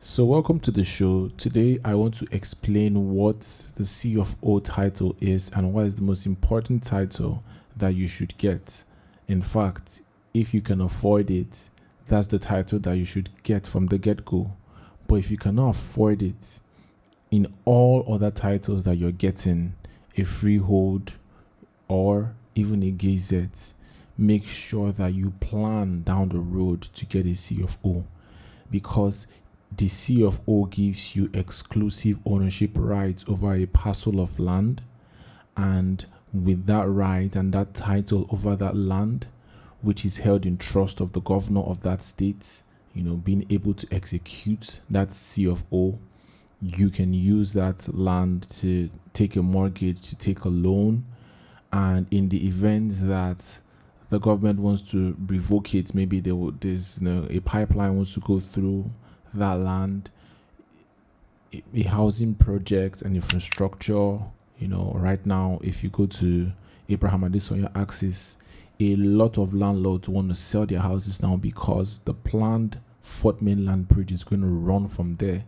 So, welcome to the show. Today, I want to explain what the C of O title is and what is the most important title that you should get. In fact, if you can afford it, that's the title that you should get from the get go. But if you cannot afford it, in all other titles that you're getting, a freehold or even a gazette, make sure that you plan down the road to get a C of O, because the C of O gives you exclusive ownership rights over a parcel of land, and with that right and that title over that land, which is held in trust of the governor of that state, being able to execute that C of O, you can use that land to take a mortgage, to take a loan, and in the event that the government wants to revoke it, maybe there's a pipeline wants to go through that land, a housing project and infrastructure. Right now, if you go to Abraham Adesoya Axis, a lot of landlords want to sell their houses now because the planned Fourth Mainland Bridge is going to run from there.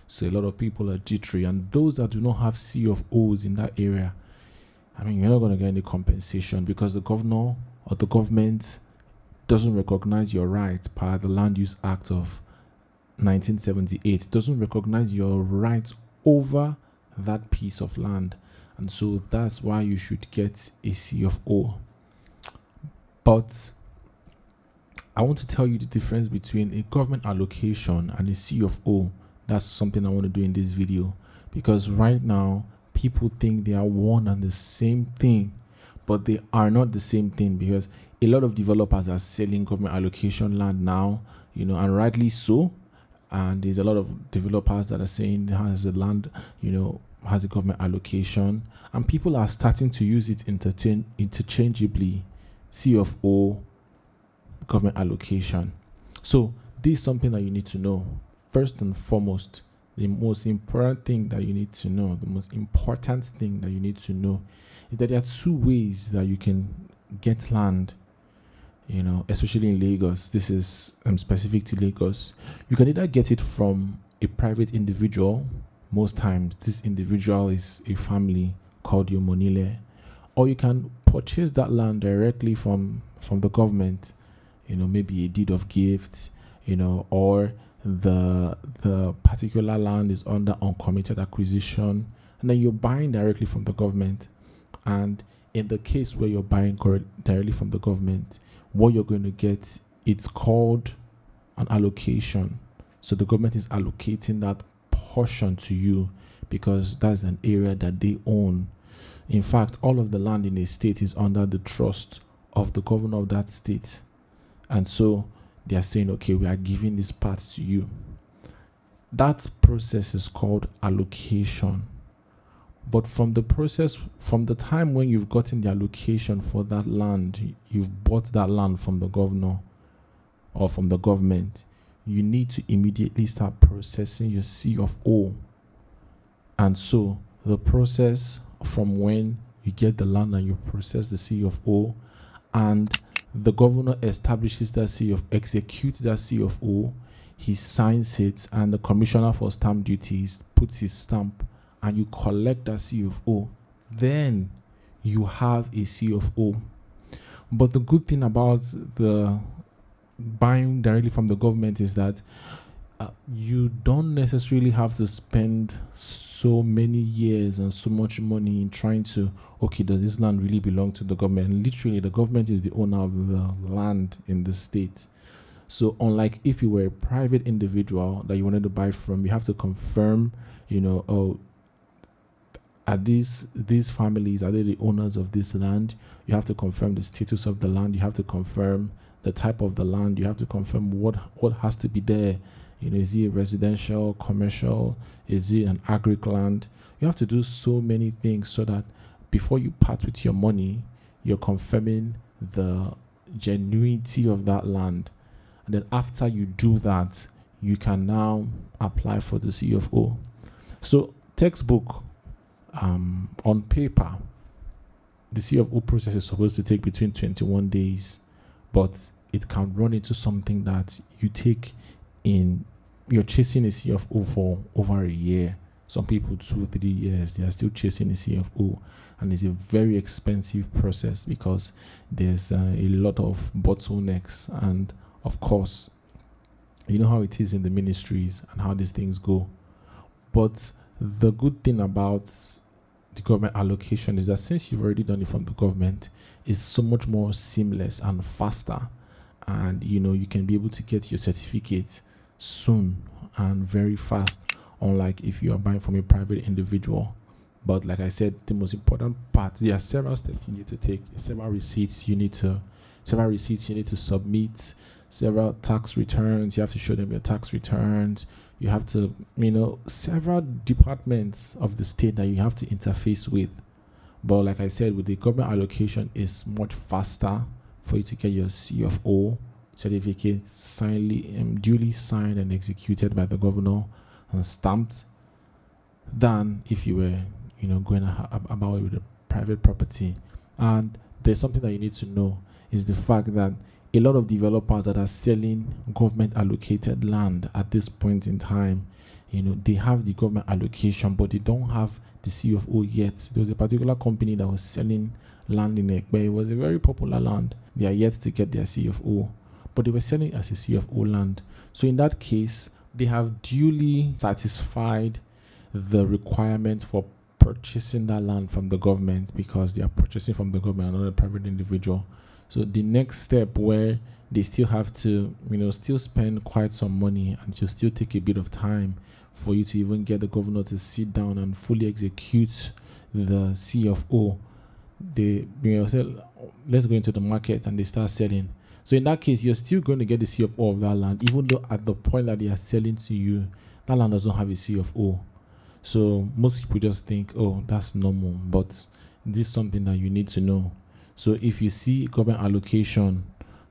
So a lot of people are jittery, and those that do not have C of O's in that area, you're not going to get any compensation because the governor or the government doesn't recognize your right per the Land Use Act of 1978. It doesn't recognize your right over that piece of land, and so that's why you should get a C of O. But I want to tell you the difference between a government allocation and a C of O. That's something I want to do in this video, because right now people think they are one and the same thing, but they are not the same thing, because a lot of developers are selling government allocation land now, and rightly so. And there's a lot of developers that are saying has the land, has a government allocation, and people are starting to use it interchangeably. C of O, government allocation. So this is something that you need to know. First and foremost, the most important thing that you need to know, is that there are two ways that you can get land, especially in Lagos. This is specific to Lagos. You can either get it from a private individual. Most times, this individual is a family called your onile, or you can purchase that land directly from the government, maybe a deed of gift, or the particular land is under uncommitted acquisition, and then you're buying directly from the government. And in the case where you're buying directly from the government, what you're going to get, it's called an allocation. So the government is allocating that portion to you because that's an area that they own. In fact, all of the land in a state is under the trust of the governor of that state, and so they are saying, okay, we are giving this part to you. That process is called allocation. But from the time when you've gotten the allocation for that land, you've bought that land from the governor or from the government, you need to immediately start processing your C of O. And so the process from when you get the land and you process the C of O, and the governor establishes that executes that C of O, he signs it, and the commissioner for stamp duties puts his stamp, and you collect that C of O, then you have a C of O. But the good thing about the buying directly from the government is that you don't necessarily have to spend so many years and so much money in trying to, okay, does this land really belong to the government? And literally, the government is the owner of the land in the state. So unlike if you were a private individual that you wanted to buy from, you have to confirm, are these families, are they the owners of this land? You have to confirm the status of the land. You have to confirm the type of the land. You have to confirm what has to be there. Is it residential, commercial? Is it an agric land? You have to do so many things so that before you part with your money, you're confirming the genuinity of that land. And then after you do that, you can now apply for the C of O. So textbook, on paper, the C of O process is supposed to take between 21 days, but it can run into something that you take in you're chasing a CFO for over a year, some people 2-3 years, they are still chasing a CFO, and it's a very expensive process because there's a lot of bottlenecks. And of course, you know how it is in the ministries and how these things go. But the good thing about the government allocation is that since you've already done it from the government, it's so much more seamless and faster, and you can be able to get your certificate soon and very fast, unlike if you are buying from a private individual. But like I said, the most important part, there are several steps you need to take, several receipts you need to submit, several tax returns. You have to show them your tax returns. You have to, several departments of the state that you have to interface with. But like I said, with the government allocation, it's much faster for you to get your CFO certificate duly signed and executed by the governor and stamped than if you were, going about it with a private property. And there's something that you need to know is the fact that a lot of developers that are selling government allocated land at this point in time, they have the government allocation, but they don't have the CFO yet. There was a particular company that was selling land in Ekpe. It was a very popular land. They are yet to get their CFO, but they were selling as a CFO land. So in that case, they have duly satisfied the requirement for purchasing that land from the government, because they are purchasing from the government, not a private individual. So the next step, where they still have to, still spend quite some money, and to still take a bit of time for you to even get the governor to sit down and fully execute the CFO. They, say, let's go into the market, and they start selling. So in that case, you're still going to get the CFO of that land, even though at the point that they are selling to you, that land doesn't have a CFO. So most people just think, oh, that's normal, but this is something that you need to know. So if you see government allocation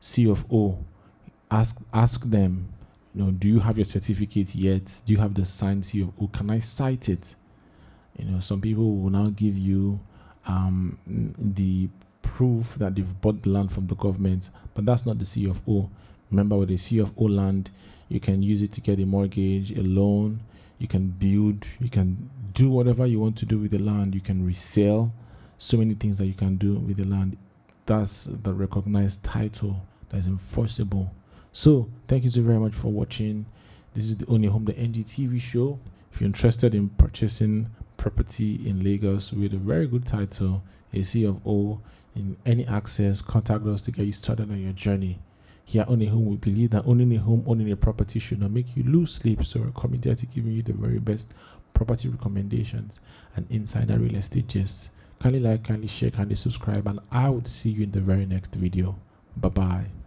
CFO, ask them, do you have your certificate yet? Do you have the signed CFO? Can I cite it? Some people will now give you the proof that they've bought the land from the government, but that's not the CFO. Remember, with a CFO land, you can use it to get a mortgage, a loan. You can build, you can do whatever you want to do with the land. You can resell, so many things that you can do with the land. That's the recognized title that is enforceable. So thank you so very much for watching. This is the Ownahome, the NG TV show. If you're interested in purchasing property in Lagos with a very good title, a CFO, in any access, contact us to get you started on your journey. Here at Ownahome, we believe that owning a home, owning a property should not make you lose sleep. So we're committed to giving you the very best property recommendations and insider real estate gist. Kindly like, kindly share, kindly subscribe, and I would see you in the very next video. Bye-bye.